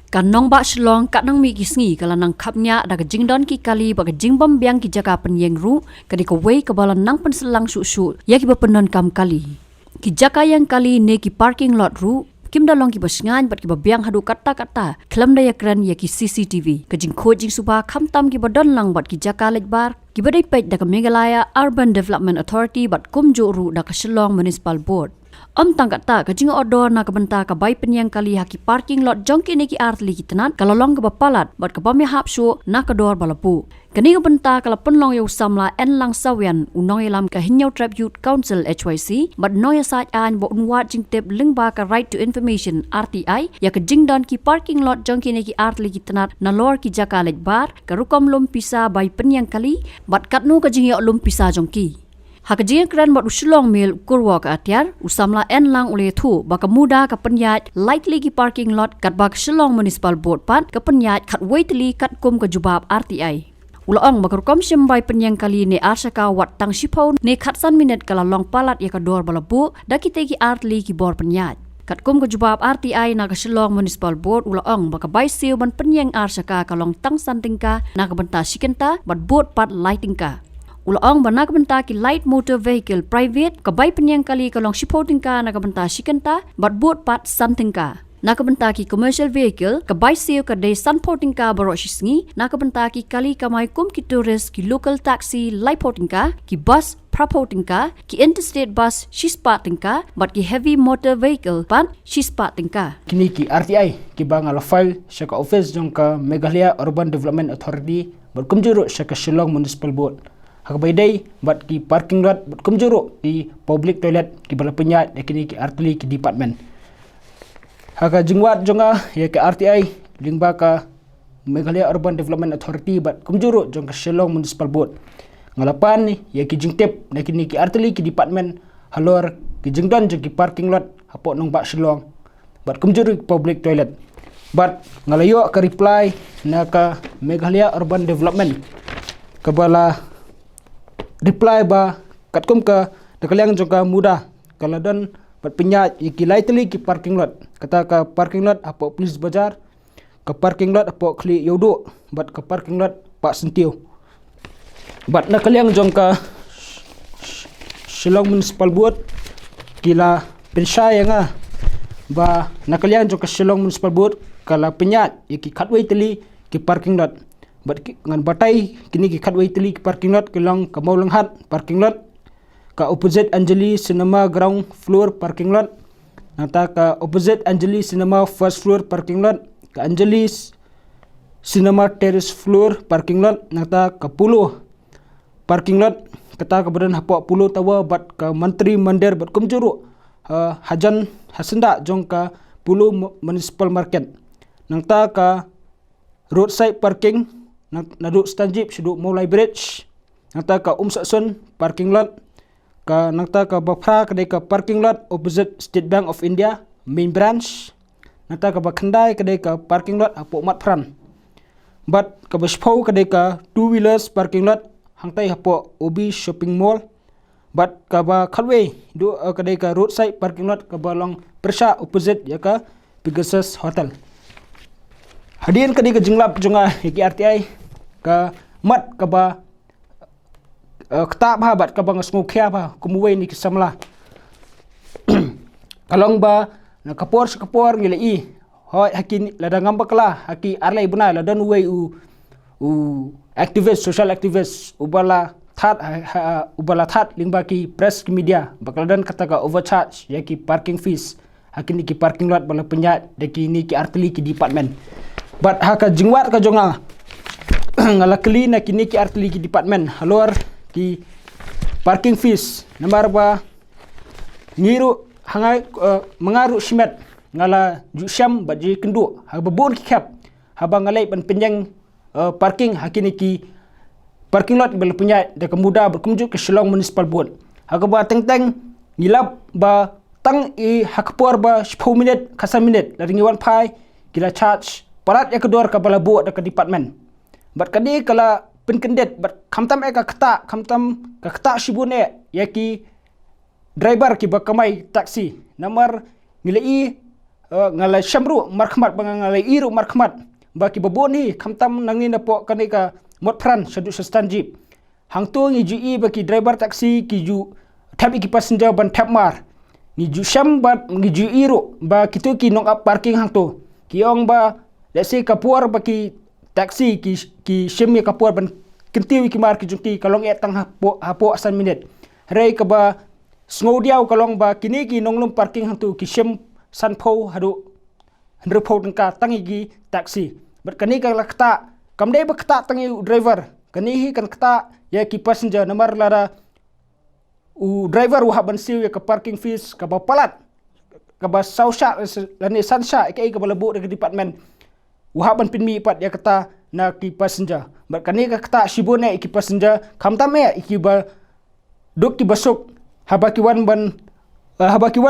Kan nong ba shlong kat nang mi gisngi kala nang khapnya da jingdon ki kali ba jingbam biang ki jaka penyeng ru kadi ko wei ke balan nang penselang su ya ki ba penon kam kali ki jaka yang kali ne ki parking lot ru kim da long ki basngan bat ki ba biang hadu kata klam da yakran ya ki CCTV ke jing kho jing suba kham tam ki ba don lang bat ki jaka lejbar ki ba dai pet da Meghalaya Urban Development Authority bat kumjo ru da Shillong Municipal Board tangkata ka jinga odor na kabenta ka bai penyang kali haki parking lot jongki neki artli kitenat kalolong ke bapalat bat ka bami hapsu na kedor balapu kani kabenta kala penlong yo samla en lang sawian unong ilam ka hinyau tribute council HYC bat noya saj an bo unwat jingtep lingba ka right to information RTI ya ka jingdon ki parking lot jongki neki artli kitenat na lor ki jaka lejbar ka rukom lum pisa bai penyang kali bat katnu ka jingya lum pisa jongki Hakajia kran bat usulong mil kurwa ka atyar usamla en lang ule thu baka muda ka penyat likely ki parking lot kat bak Shillong Municipal Board pat ka penyat kat waitli kat kum ka jubab RTI ulaong bakar kom syambay penyang kali ne arsaka wat tang shipau ne khatsan minute kala long palat ya ka dor balabu dakite ki artli ki bor penyat kat kum ka jubab RTI na ka Shillong Municipal Board ulaong baka bai siu ban penyang arsaka kalong tang santingka na ka benta sikenta bat board pat lightingka Ulaong banak benta ki light motor vehicle private kabai penyang kali kalong shipoting ka nakabenta shikenta bat boat pat something ka nakabenta ki commercial vehicle kabai siu ka day sunporting ka baro shisngi nakabenta ki kali kamai kum ki tourist ki local taxi lighting ka ki bus prapoting ka ki interstate bus shispating ka bat ki heavy motor vehicle pan shispating ka kini ki RTI ki bang ala file syaka office jong ka Meghalaya Urban Development Authority berkumjuru syaka Shillong Municipal Board Hakabai day bat ki parking lot bat kumjuru di public toilet ki bala penyat ya kini ki artli ki department. Haka jingwat jonga ya ki RTI lingba ka Meghalaya Urban Development Authority bat kumjuru jong ka Shillong Municipal Board. Ngalapan ni ya ki jingtep ya kini ki artli ki department halor ki jingdon jong ki parking lot hapo nong bak Shillong bat kumjuru ki public toilet. Bat ngalayo ka reply na ka Meghalaya Urban Development kabala reply ba katkum ka dakalyang jongka muda kaladon bat penyat iki lightly ki parking lot kata ka parking lot apo police bazar ka parking lot apo kli yodo bat ka parking lot pak sentiu bat nakalyang jongka Shillong Municipal Board kila pensaya nga ba nakalyang jongka Shillong Municipal Board kala penyat iki katway teli ki parking lot bat ngan batai kini ki khatway teli ki parking lot kelang ka maulang hat parking lot ka opposite Anjali Cinema ground floor parking lot nata ka opposite Anjali Cinema first floor parking lot ka Anjali Cinema terrace floor parking lot nata ka puluh parking lot kata ka badan hapo puluh tawa bat ka menteri mandir bat kumjuru Hajan Hasenda jong ka puluh municipal market nata ka roadside parking naduk stanjip suduk mulai bridge nata ka Saksun parking lot ka nata ka Bafra kedai ka parking lot opposite State Bank of India main branch nata ka Bakhandai kedai ka parking lot apo mat pran bat ka Bashpau kedai ka two wheelers parking lot hangtai hapo Obi shopping mall bat ka ba Khalway du kedai ka roadside parking lot ka balong Persha opposite ya ka Pegasus Hotel. Hadirin kadi ke jinglap jonga iki RTI ka mat ka ba kta ba bat ka bang smokia ba kumuwe ni kisamla kalong ba na kapor ngile i hoy hakin ladang ambakla haki arlai buna ladan we activist social activist ubala that lingba ki press ki media bakladan kata ka overcharge ya ki parking fees hakin ki parking lot bala penyat deki ni ki artli ki department bat haka jingwat ka jonga ngalakli na kini ki artli ki department halor ki parking fees nambar ba ngiru hangai mengaru simet ngala jusyam baji kendu hababun ki kap haba ngalai ban penyang parking hakini ki parking lot bel punya de kemuda berkunjung ke Shillong Municipal Board haga ba teng ngilap ba tang i hakpor ba 10 minit kasa minit lari ngiwan pai kila charge parat ya kedor ka bala buat ka department bat kadi kala penkendet bat kamtam ka kata shibune ya ki driver ki bakamai taksi namar ngilai ngalai syamru markhmat bang ngalai iru markhmat baki babon hi khamtam nangni na po kanika mot pran sadu sastanjip hang tu ngi ju i baki driver taxi ki ju thap ki passenger ban thap mar ngi ju syam bat ngi ju iru ba kitu ki nong up parking hang tu ki ong ba let's say kapuar baki taxi ki syam ya kapuar ban kentiwi ki mar ki jungki kalong et tang hapo asan minit rei ka ba sngo diaw kalong ba kini ki nonglum parking hang tu ki syam san pho hadu handre pho tangka tangi gi taxi ber kani ka lakta kamdei ba kata tangi driver kani hi kan kata ya ki passenger namar lara driver wa ban siu ya ka parking fees ka ba palat ka ba sausha lani sansha ke ka ba lebu de department wa ban pinmi pat ya kata na ki passenger ber kani ka kata shibone ki passenger kamtame ki ba duk ki basuk habakiwan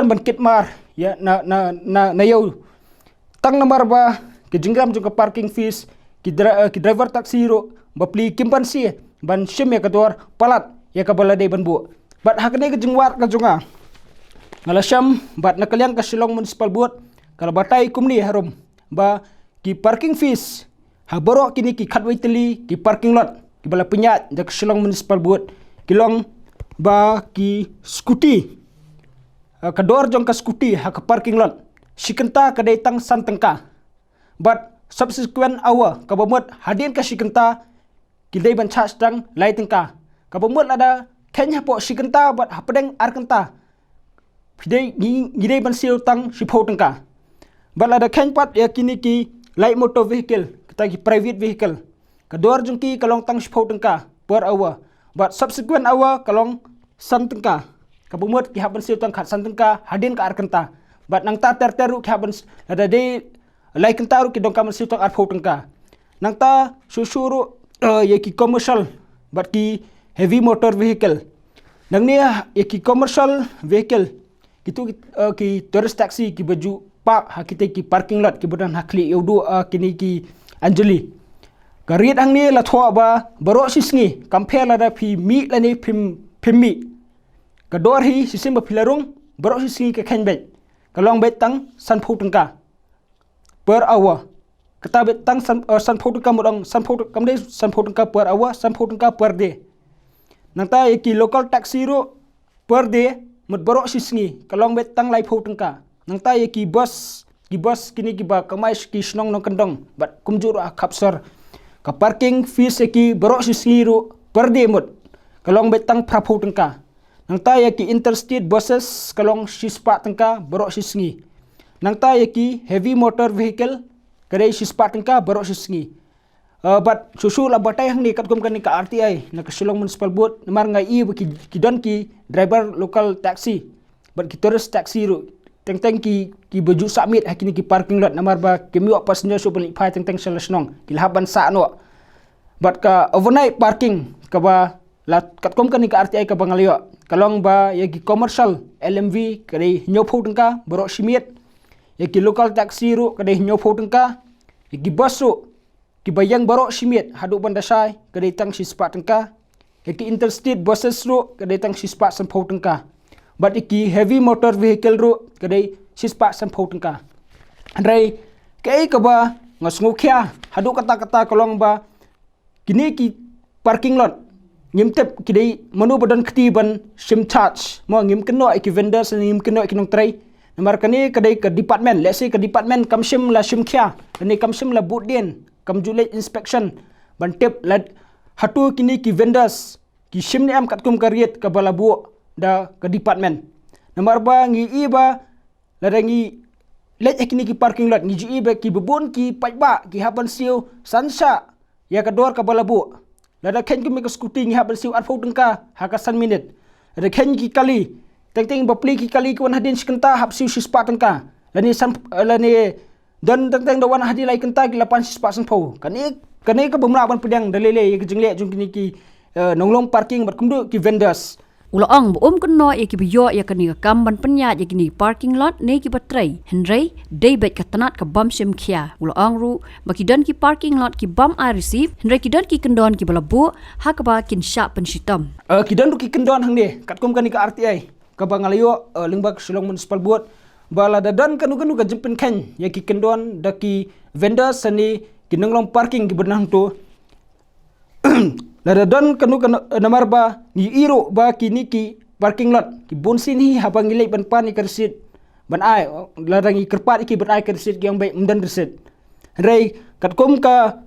ban kitmar ya na yau tang namar ba ke jingram juga parking fees ki driver taxi ro bapli kimpansi ban shim ya kador palat ya kabala dei ban bu bat hakne ke jingwar ka junga ngala syam bat nakaliang ka Shillong Municipal Board kala batai kumni harum ba ki parking fees ha boro kini ki khatwai teli ki parking lot ki bala penyat jak Shillong Municipal Board kilong ba ki scooty kador jong ka scooty ha ka parking lot sikenta ka datang santengka but subsequent hour ka bomot hadin ka sikenta ki dei ban charge tang lai tengka ka bomot ada kenya po sikenta but hapadeng arkenta pidei ngidei ban siu tang sipho tengka but ada ken pat ya kini ki light motor vehicle kita ki private vehicle kador jong ki kalong tang sipho tengka per hour but subsequent hour kalong santengka kabumot ki haban siu tang khat santengka hadin ka arkenta bat nang ta terteru ki haban ada de lai kentaru ki dong kaman siu tang arpho tengka nang ta susuru ye ki commercial bat ki heavy motor vehicle nang ni ye ki commercial vehicle kitu ki tourist taxi ki baju park hakite ki parking lot ki budan hakli yodu kini ki anjali garit ang ni la thwa ba baro sisngi compare la da phi mi la ni phim mi kador hi sisim ba philarung baro sisngi ke khenbe kalong bet tang san phu tangka per hour kata bet tang san phu tangka modong san phu kamde san phu tangka per hour san phu tangka per day nangta ki local taxi ro per day mot baro sisngi kalong bet tang lai phu tangka nangta ki bus kini ki ba kamai ki snong nong kandong bat kumjur khapsar ka parking fees ki baro sisngi ro per day mot kalong bet tang phu tangka nangta ki interstate buses kalong sispa tangka baro sisngi nangta ki heavy motor vehicle kadai sispa tangka baro sisngi but susul abatai hang ni katkom kan ni ka RTI na ka Shillong Municipal Board namar ngai i ki don ki driver local taxi but ki tourist taxi ro teng ki baju submit hakini ki parking lot namar ba kemi wa passenger so beli phai teng salasnong ki laban sa no but ka overnight parking ka ba la katkom kan ni ka RTI ka bangalio kalong ba ya ki commercial LMV kadai nyophou tengka baro simit ya ki local taxi ro kadai nyophou tengka ya ki bus ro ki bayang baro simit hadu bandasai kadai tang sispa tengka ya ki interstate buses ro kadai tang sispa sampho tengka but ki heavy motor vehicle ro kadai sispa sampho tengka andrai kai ka ba ngasngu khya hadu kata kalong ba kini ki parking lot ngim tep kidai manu badan ketiban sim charge mo ngim keno ki vendors ngim keno ki nong trai namar kani kadai ke department let's say ke department kam sim la sim khya ni kam sim la budien kam jule inspection ban tep la hatu kini ki vendors ki sim ni am katkum kariet ka balabu da ke department namar ba ngi i ba la ngi let kini ki parking lot ngi ji ba ki bebun ki pajba ki hapan siu sansa ya kador ka balabu lada ken ki meka scooty ngi habal siu arfo tengka hakasan minute ada ken ki kali teng bapli ki kali ko hadin sikenta hab siu sispa tengka lani don teng dawan hadi lai kenta ki lapan sispa sanpho kani ka bumla ban pedang dalele ki jingle jung ki nonglong parking bat kumdu ki vendors Ulaang keno ya ki biyo ya kani kam ban penya ya kini parking lot ne ki batrai henrei dei bet katanat ka bam sim khia ulaang ru baki dan ki parking lot ki bam I receive henrei ki dan ki kendon ki balabu hakaba kin sha pensitam ki dan ki kendon hang ne katkom kani ka RTI ka bangalayo lingbak Shillong Municipal Board bala dadan kanu ka jempin ken ya ki kendon da ki vendors sani ki nanglong parking ki benang tu la dadan kanu namar ba ni iro ba ki ni ki parking lot ki bonsin hi habang ilai ban pan ni kersit ban ai ladang i kerpat ki ban ai kersit yang baik mdan resit rei katkom ka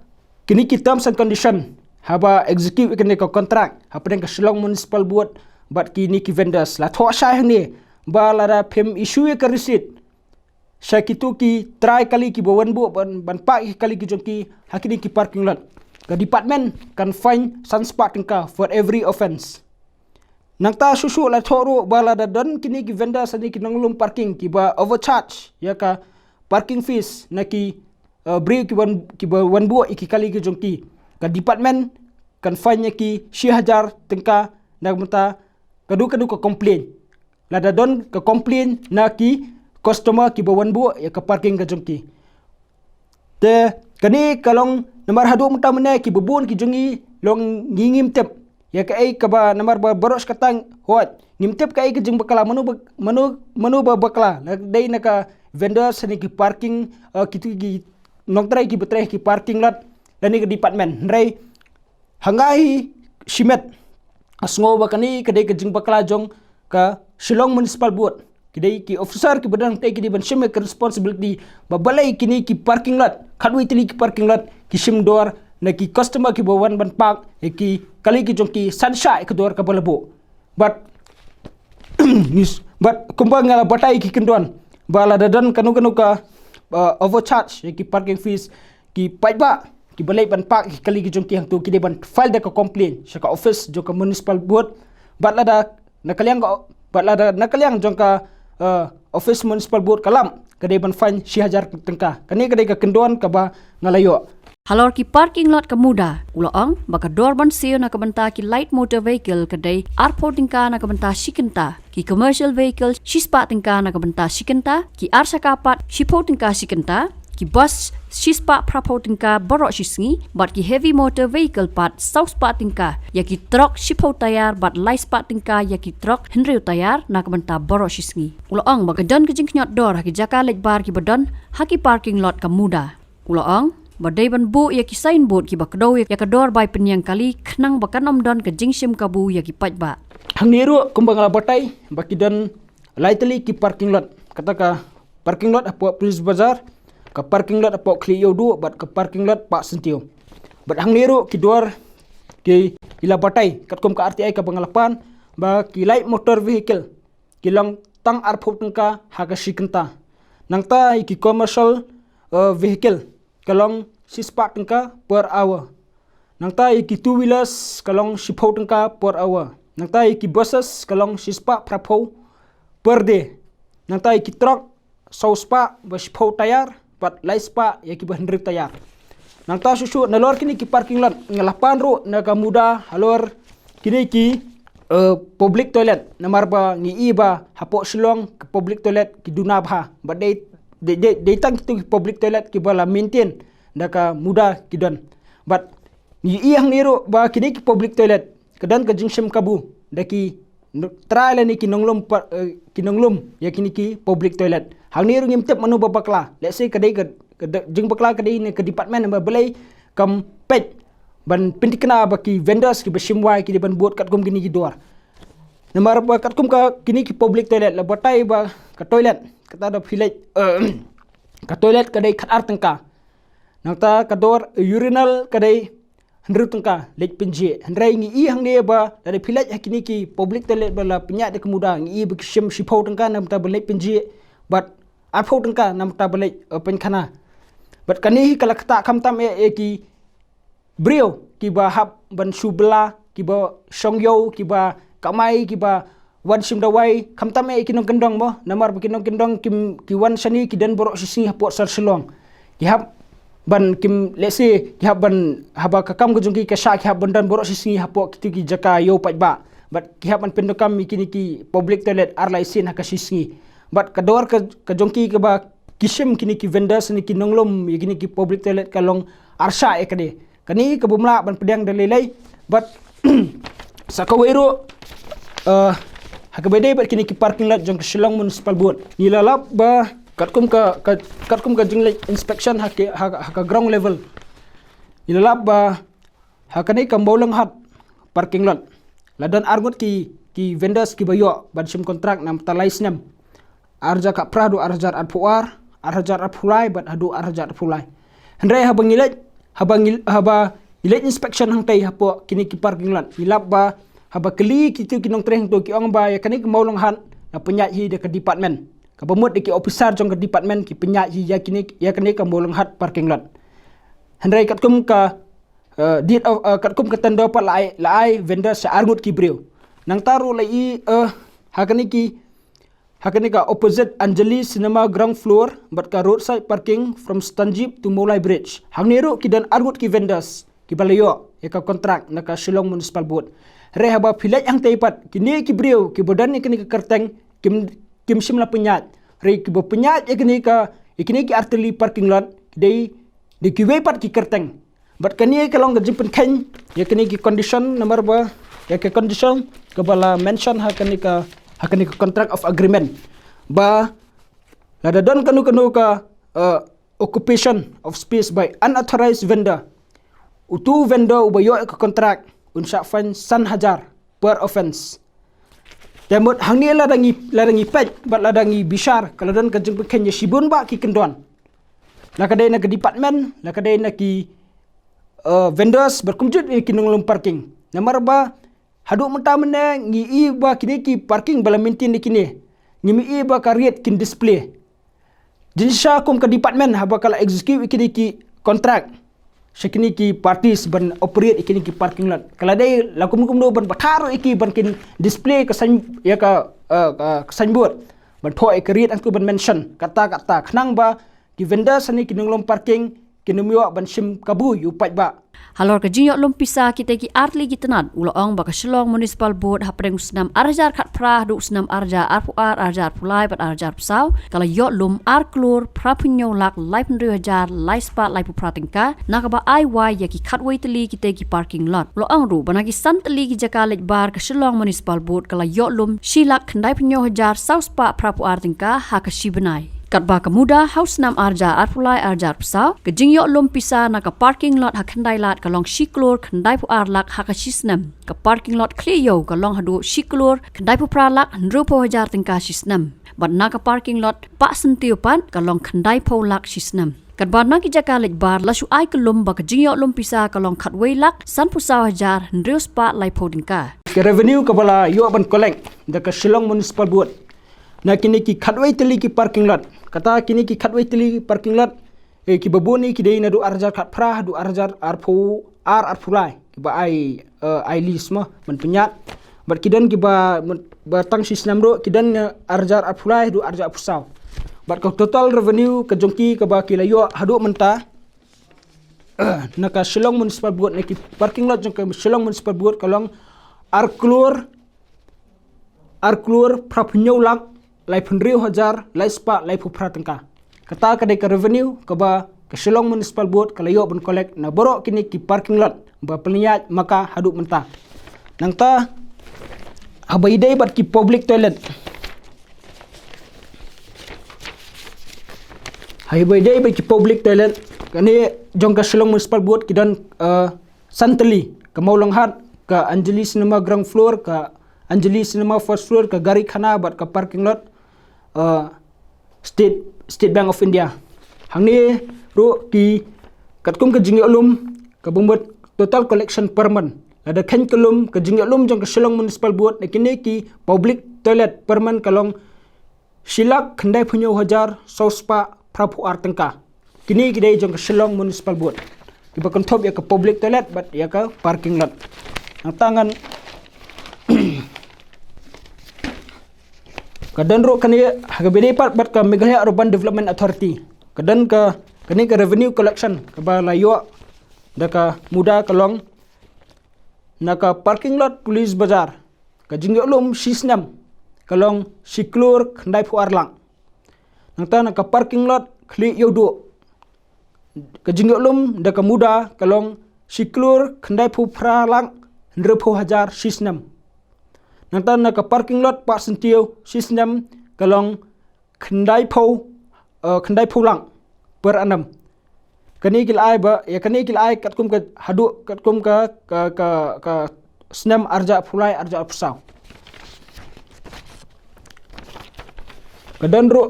kini ki terms and condition haba execute kini ka kontrak hapa ka Shillong municipal board bat kini ki vendors la tho sha ni ba la da phem issue ka receipt sha kitu ki try kali ki bawan bu ban pa kali ki jongki hakini ki parking lot ka department kan fine sunspark ka for every offense nang ta susu la thoru ba la da don kini ki vendors ani ki nanglum parking ki ba overcharge ya ka parking fees na ki bri ki wan bu iki kali ki jongki ka department kan fine ki 6,000 tengka nak mata kadu ka complain lada don ka complain na ki customer ki bawan bu ya ka parking ka jongki te kani kalong namar hadu muta mena ki bubun ki jongi long ngingim tep ya ka ai ka ba namar ba boros katang hot ngim tep ka ai ki jong bakala manu ba bakala dai na ka vendor sani ki parking kitu ki nong trai ki betre ki parking lot dan ni ke department rai hangai simet asngo bakani kedai ke jing bakala jong ka Shillong municipal board kedai ki officer ki badang tai ki ban shime ke responsibility babalai kini ki parking lot khadwi tili ki parking lot ki sim door na ki customer ki bawan ban park ki kali ki jong ki sansha ki door ka balabo but kumbang ngala batai ki kendon bala dadan kanu ka overcharge ki parking fees ki paiba ki balai ban park ki kali ki jong ki hang tu ki de ban file da ka complain sa ka office jo ka municipal board bat lada nakaliang jong ka office municipal board kalam kadai ban fine 6,000 tengka kani kadai ka kendon ka ba ngalayo Halor ki parking lot ka muda uloong baka dorban seo na kabanta ki light motor vehicle kadai airport tingka na kabanta sikenta ki commercial vehicle shispa tingka na kabanta sikenta ki arsa kapat shipo tingka sikenta ki bus shispa prapo tingka borok shisngi bat ki heavy motor vehicle part south part tingka ya ki truck shipo tayar bat light part tingka ya ki truck henry tayar na kabanta borok shisngi uloong baka don kijing knyot dor ki jaka lek bar ki badon haki parking lot ka muda uloong badai ban bu ya ki signboard ki bakdo ya kador bai penyang kali khnang bakan don ke jingsim kabu ya ki pajba hang niru kumbang la batai baki don lightly ki parking lot kata ka parking lot apo police bazar ka parking lot apo Clio 2 bat ka parking lot Pak Sentio bat hang niru ki dor ki ila batai katkom ka RTI ka bangalapan ba ki light motor vehicle ki long tang arphop tengka haga sikenta nangta ki commercial vehicle kalong sispak tengka per hour nangta ki two wheelers kalong sipho tengka per hour nangta ki buses kalong sispak prapo per day nangta ki truck sauspa ba sipho tayar pat laispa ya ki bahendri tayar nangta susu nalor kini ki parking lot ngalapan ro na kamuda halor kini ki public toilet namar ba ngi iba hapo Shillong ke public toilet ki dunabha ba they tang ki public toilet ki bala maintain daka muda ki don but ni iyang niro ba kini ki public toilet kedan ka jingsim kabu daki trial ni kinonglum ya kini ki public toilet hang niro ngimtep manu babakla let's say kadai ka jing bakla kadai ni ke department ba belai kam pet ban pintikna ba ki vendors ki besimwai ki ban buat kat kum kini ki dor namar ba kat kum ka kini ki public toilet la batai ba ka toilet kata da village ka toilet kadai khat ar tengka nangta kador urinal kadai hendru tengka lek penje hendrai ngi i hang ne ba dari village hakini ki public toilet bala penyak de kemuda ngi i beksim sipau tengka namta belek penje bat apau tengka namta belek penkhana bat kani kala kata kamtam ki brio ki ba hab ban subla ki ba songyo ki ba kamai ki ba wan sim dawai kamtam ki nong kendong mo namar bikinong kendong ki wan sani ki dan borok sisi hapot sar Shillong ki hab ban kim lesi ki hab ban haba kakam gujung ki sha ki hab ban dan borok sisi hapot kitu ki jaka yo pajba bat ki hab ban pendokam kini ki public toilet ar laisin haka sisi bat kador ka jongki ke ba kisim kini ki vendors ni ki nonglom kini ki public toilet kalong arsha ekade kani ke bumla ban pedang dalilai bat sakawero hakabede bat kini ki parking lot jong Shillong Municipal Board nilalap ba katkum ka jingle inspection haka ground level nilalap ba hakani ka maulang hat parking lot ladan argut ki vendors ki bayo ban sim kontrak nam talais nam arja ka prado arjar at puar arjar at pulai bat adu arjar at pulai hendrai haba ilet inspection hang tai hapo kini ki parking lot ilap ba haba keli kitu kinong treng to ki ong ba ya kani maulang han na penyat hi de ke department ka pemut de ki officer jong ke department ki penyat hi ya kani ka maulang hat parking lot hendrai katkum ka katkum ka tanda pa lai vendor sa argut ki breu nang taru lai hakani ka opposite Anjali Cinema ground floor bat ka roadside parking from Stanjip to Molai Bridge hangneru ki dan argut ki vendors ki balayo ya ka kontrak na ka Shillong Municipal Board rehaba pilaj ang taipat kini ki breu ki bodan ni kini ka kerteng kim simla penyat re ki bo penyat ya kini ki arteli parking lot dei de ki wepat ki kerteng bat kani ka long gajin pen ya kini ki condition nomor ba ya ke condition ka bala mention hakani ka contract of agreement ba lada don kanu ka occupation of space by unauthorized vendor utu vendor ubayo ka contract unsa fine 1,000 per offense demot hangni ladangi pej bat ladangi bishar kalau don kajeng pekenya sibun ba ki kendon lakadai na ke department lakadai na ki vendors berkumjut ki nonglom parking nomor ba hadu menta mena ngi ba kini ki parking bala maintain kini ngimi ba kariet kin display jinsha kum ka department haba kala execute kini ki contract sekini ki parties ban operate ikini ki parking lot kala dai lakum do ban batharo iki ban kin display ka san ya ka signboard ban tho kariet angku ban mention kata khnang ba ki vendor sani kinunglom parking kinumiwa ban sim kabu yu pat ba halor ka jinyo lumpisa kita ki artli gitanat uloong baka Shillong Municipal Board hapreng usnam arjar khat pra du usnam arja arpuar arjar pulai pat arjar pusau kala yo lum arklur prapunyo lak lai pendri hajar lai spa lai pu pratingka nakaba IY ya ki khatway teli kita ki parking lot uloong ru banagi santeli ki jakalet bar ka Shillong Municipal Board kala yo lum shilak khandai punyo hajar saus pa prapuar tingka haka shibanai Katba kemuda haus nam arja arpulai arjar pusau kejingyo lom pisa na ka parking lot hakandai lat kalong shiklur kandai pu arlak hakashisnam ka parking lot clear kalong hadu shiklur kandai pu pralak ndrupo hajar tingka shisnam bat na ka parking lot pa sentiopan kalong kandai pu lak shisnam Katba na ki jakalet bar lasu ai kelum ba kejingyo lom pisa kalong khatway lak san pusau hajar ndrius pa lai pu tingka ke revenue kabala yo ban collect da ka Shillong Municipal Board na kini ki khatway teli ki parking lot kata kini ki khatway teli parking lot ki baboni ki dei na du arjar khat pra du arjar arpu arpulai ki ba ai lisma man penyat bat kidan ki ba tang sistem do kidan arjar arpulai du arjar pusau bat ka total revenue ka jongki ka ba ki layo hadu menta na ka Shillong Municipal Board na ki parking lot jong ka Shillong Municipal Board kalong arklur prapunyo lak lai pendriu hajar lai spa lai pupra tengka kata kadai ka revenue ka ba ka Shillong Municipal Board kalayo ben collect na borok kini ki parking lot ba peniat maka hadu menta nang ta habai dai bat ki public toilet kani jong ka Shillong Municipal Board kidan santeli ka maulang hat ka Anjali Cinema ground floor ka Anjali Cinema first floor ka Gari Khana bat ka parking lot State Bank of India hangni ro ki katkum ka jingi ulum ka bumbut total collection per month ada khen kelum ka jingi ulum jong ka Shillong Municipal Board kini ki public toilet per month kalong silak khandai punyo hajar sospa prapu artengka kini kidai jong ka Shillong Municipal Board ki bakon top ya ka public toilet bat ya ka parking lot ang tangan kadan ro kani hagabede part bat ka Meghalaya Urban Development Authority kadan ka kani ka revenue collection ka balayo da ka muda kalong na ka parking lot police bazar ka jingyolum sisnam kalong siklur khandai pu arlang nangta na ka parking lot kli yodo ka jingyolum da ka muda kalong siklur khandai pu pralang ndrepo hajar sisnam nang ta na ka parking lot pa sentiu sistem kalong kendai phau lang per annum kani kil ai ba ya kani kil ai kat kum ka hadu kat kum ka senam arja phulai arja pusau kadan ro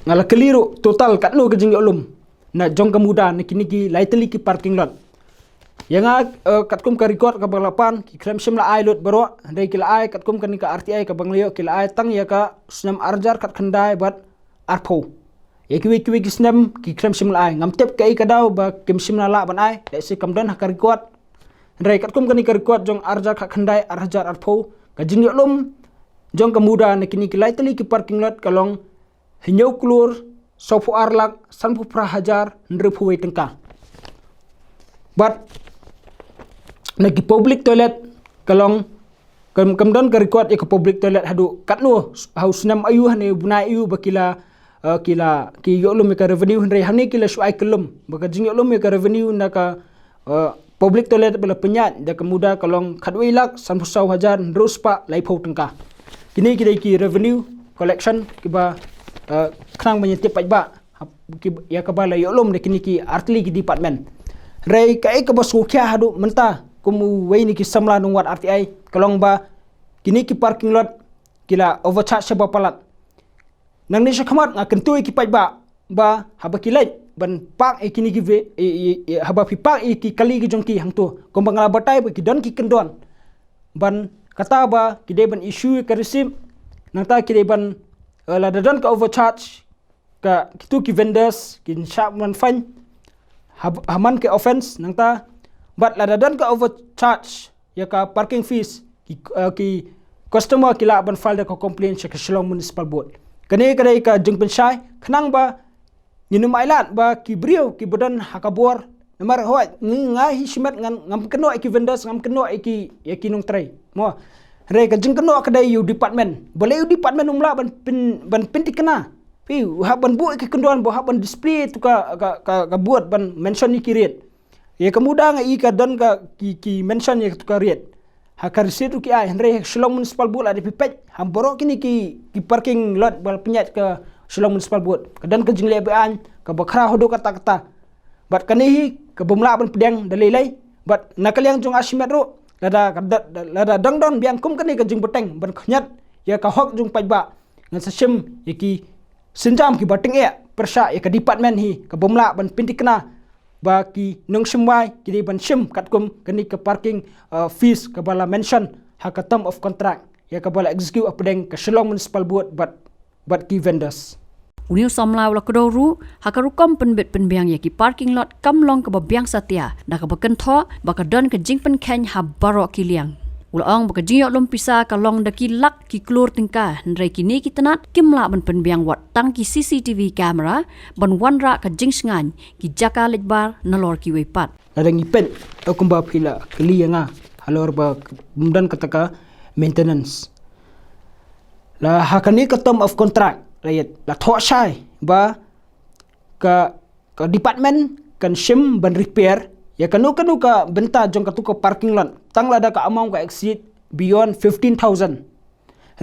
ngala keliru total kat no ke jing ulum na jong kemuda na kini ki laiteli ki parking lot yang kat kum ka record ka balapan ki krem sim la ai lot baro dai ki la ai kat kum kani ka RTI ka banglio ki la ai tang ya ka senam arjar kat khandai bat arpho ya ki snam ki krem sim la ai ngam tep kai ka daw ba kim sim la ban ai dai si kam don ka record dai kat kum kani ka record jong arjar kat khandai arjar arpho ka jing ulum jong kemuda na kini ki laiteli ki parking lot kalong hinyau klur sofu arlak sanpu prahajar ndrepu wei tengka but nagi public toilet kalong kamdon ka record ke public toilet hadu katno haus nam ayu hane bunai ayu bakila ki yolum ka revenue hne hani kila suai kelum baka jing yolum ka revenue naka public toilet bela penyat da kemuda kalong khatwei lak sanpu sau hajar ndruspa laipau tengka kini kidai ki revenue collection kiba khnang menyetip pajba ya kabala yolom de kini ki artli ki department rei kai ka basu kya hadu menta kumu wei ni ki samla nungwat RTI kalong ba kini ki parking lot kila overcharge seba palat nang ni shakhamat nga kentui ki pajba ba haba kilai ban pak kini ki ve haba pi pak ki kali ki jongki hangtu kombangala batai ba ki don ki kendon ban kata ba kide ban issue ka receipt nang ta kide ban la dadon ka overcharge ka kitu ki vendors kin sharp man fine haman ke offense nang ta but la dadon ka overcharge ya ka parking fees ki customer kila ban file da ka complaint sa Shillong Municipal Board kani kadai ka jeng pensai khnang ba nyinu mailat ba ki brio ki bodan hakabor namar hoat nga hismat ngam keno ki vendors ngam keno ki nung trai mo re ka jeng keno kadai you department boleh you department umla ban pinti kena pi haban bu ki kendon bo haban display tu ka buat ban mention ni kiret ya kemuda nga i ka don ka ki mention ya tu ka riet hakar situ ki ai re Shillong Municipal Board ada pipet hamboro kini ki parking lot bal penyat ke Shillong Municipal Board kadan ke jing lebean ka bakra hodo kata bat kanihi ke bumla ban pedang dalilai bat nakaliang jong asimet ro lada dangdon biang kum kani ke jing beteng ban khnyat ya ka hok jong pajba ngan sashim ya ki sinjam ki bating ya persya ya ka department hi ka bumla ban pinti kena ba ki nung simwai ki ban sim katkum kani ke parking fees ka bala mention ha ka term of contract ya ka bala execute apdeng ka Shillong Municipal Board but ki vendors Uniu somlau la kedoru hakarukom penbet penbiang ya ki parking lot kamlong ke babiang satia da ka bakentho bakadon ke jing pen khen ha baro kiliang ulaong baka jing lom pisa kalong da ki lak ki klur tingka ndrai kini kitanat kimla ban penbiang wat tang ki CCTV camera ban wanra ka jing sngan ki jaka letbar nalor ki wepat ada ngipen akumba phila klianga halor ba mumdan kataka maintenance la hakani ka term of contract layat la tho sai ba ka department kan sim ban repair ya kanu ka benta jong ka parking lot tang lada ka amount ka exceed beyond 15,000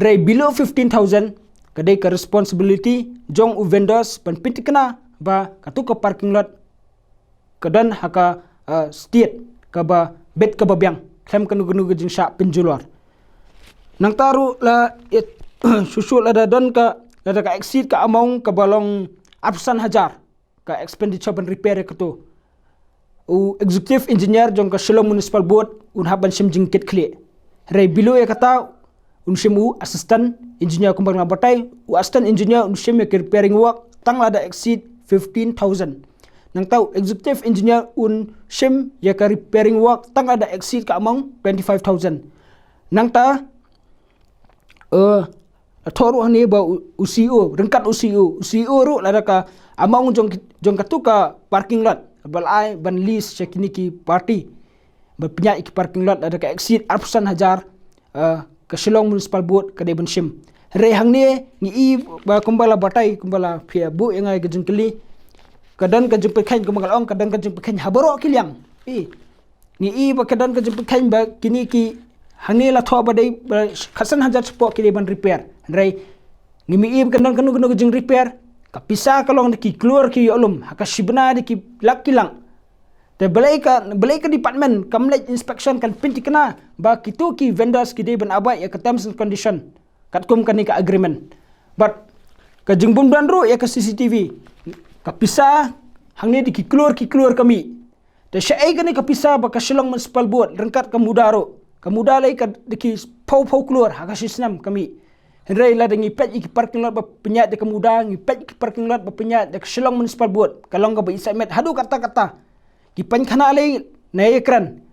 ray below 15,000 kadai ka responsibility jong u vendors ban pitikna ba ka parking lot kadan haka state ka ba bet ka babyang klem kanu jing sha pinjulor nang taru la susul ada don ka lada ka exceed ka amount ka balong absan hajar ka expenditure ban repair ka tu executive engineer jong ka Shillong Municipal Board un haban sim jingkit khle ray below ya kata un simu assistant engineer kumbang na batai assistant engineer un sim repairing work tang lada exceed 15,000 nang tau executive engineer un sim ya ka repairing work tang lada exceed ka amount 25,000 nang ta thoru hani ba UCO rengkat UCO ru lada ka amount jong ka tu ka parking lot balai ban list sekini ki party berpenyak ki parking lot ada ka exceed arpusan hajar ke Shillong Municipal Board ka ban sim re hang ni ngi ba kumbala batai kumbala phia bu yang ai gejeng keli kadan ka jeng pekhan kumbala ong kadan ka jeng pekhan habaro kiliang ngi ba kadan ka jeng pekhan ba kini ki hangni la tho badai khasan hajar support ki ban repair rai ngimi ib kan kanu jing repair kapisa kalong ki keluar ki olum haka shibna ki lak kilang te belai ka department kamlej inspection kan pinti kena ba kitu ki vendors ki de ban abai ya ka terms and condition kat kum kan ka agreement but ka jingbum dan ro ya ka CCTV kapisa hangni di ki keluar kami te syai kan ka pisa ba ka Shillong Municipal Board rengkat ka mudaro kemuda lai ka deki pau keluar haka sistem kami henrai la dengi pet iki parking lot ba penyat de kemuda ngi pet iki parking lot ba penyat de Shillong Municipal Board kalong ka ba isamet hadu kata ki pan khana lai na ekran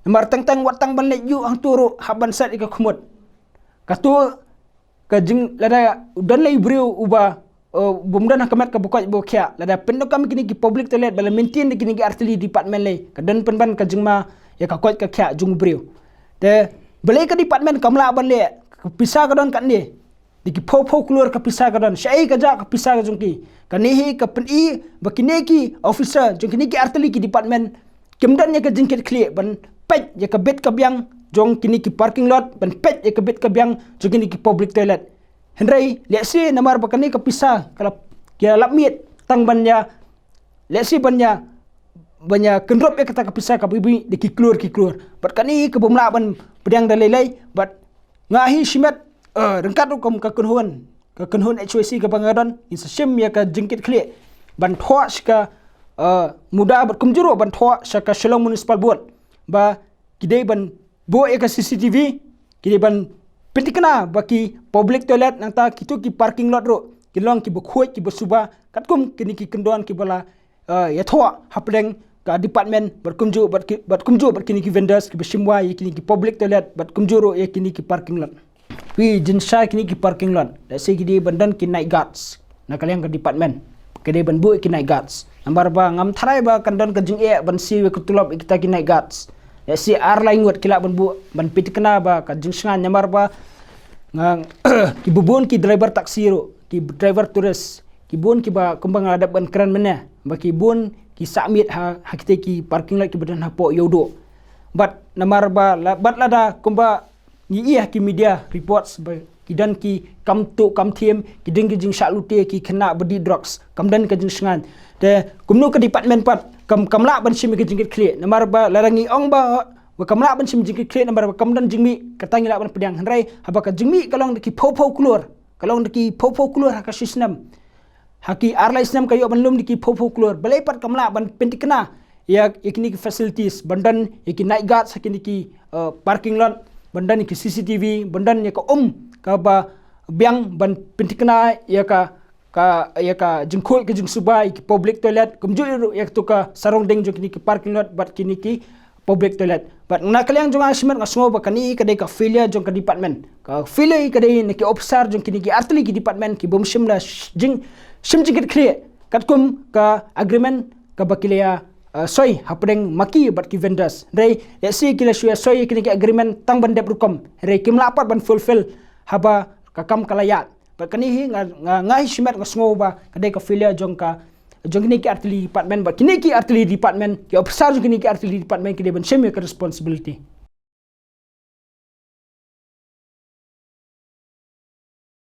mar tang watang ban le yu ang turu haban sat ika khumut katu ka jing lada udan lai brio uba bumdan hakamat ka buka bo kya lada pendo kami kini ki public toilet bala maintain de kini ki artillery department lai ka dan penban ka jingma ya ka kwat ka kya jung brio te belai ka department kamla ban le pisah ka don kan ni diki pau keluar ka pisah ka don syai ka ja ka pisah ka jungki ka nehi ka peni bakine ki officer jungki ni ki artillery ki department kemdan ya ka jingkit clear ban pet ya ka bet ka biang jong kini ki parking lot ban pet ya ka bet ka biang jong kini ki public toilet henrai lesi namar bakane ka pisah kala kia lapmiet tang banya lesi banya kendrop ya kata ka pisah ka bibi de ki keluar bat kani ke bumla ban pedang dalai bat ngahi shimat rengkat kom ka kunhuan HOC ka bangadon insasim ya ka jingkit khle ban thwa ska muda bat kumjuro ban thwa ska Shillong Municipal Board ba kidai ban bo ya ka CCTV kidai ban pentikna baki public toilet nang ta kitu ki parking lot ro kilong ki bkhoi ki basuba katkum kini ki kendon ki bala ya thwa hapleng ka department berkumju bat kini ki vendors ki besimwa ye kini ki public toilet bat kumjuro ye kini ki parking lot wi jinsa kini ki parking lot da se ki di bandan ki night guards na kalian ka department kede ban bu ki night guards nambar ba ngam tharai ba kandon ka jing e ban si we kutulop kita ki night guards ya si airline wat kila ban bu ban pitikna ba ka jing sngan nambar ba ngang ki bubun ki driver taksi ro ki driver turis ki bun ki ba kumbang adap ban kran mena ba ki bun ki submit ha kita ki parking lot ki badan hapo yodo but namar ba bat lada kumba ni iya ki media reports ba kidan ki kam team ki ding ki jing salute ki kena bedi drugs kamdan ka jing sngan te kumno ka department pat kamla ban sim ki jing clear namar ba larangi ong ba kamla ban sim jing clear namar ba kamdan jingmi katangi la ban pedang hanrai haba ka jingmi kalong ki pau keluar kalong ki pau keluar haka sistem haki arla islam kayo ban lum diki pau keluar balai pat kamla ban pentikna ya ikini ki facilities bandan iki night guards hakini ki parking lot bandan ki CCTV bandan ya ka ba biang ban pentikna ya ka jingkhoi ke jing subai ki public toilet kumju ya tu ka sarong deng jong kini ki parking lot bat kini ki public toilet but na kaliang jong asmer ngasngo ba kani kadai ka failure jong ka department ka failure kadai ni ki officer jong kini ki artillery ki department ki bom shimla jing simjikit clear katkum ka agreement ka bakilia soy hapdeng maki bat ki vendors rei si kila shua soy kini ki agreement tang ban dep rukom rei kimla pat ban fulfill haba kakam kalayat but kani hi ngai shimat ngasngo ba kadai ka failure jong kini ki artillery department ba kini ki artillery department ki officer jong kini ki artillery department ki de ban shame ka responsibility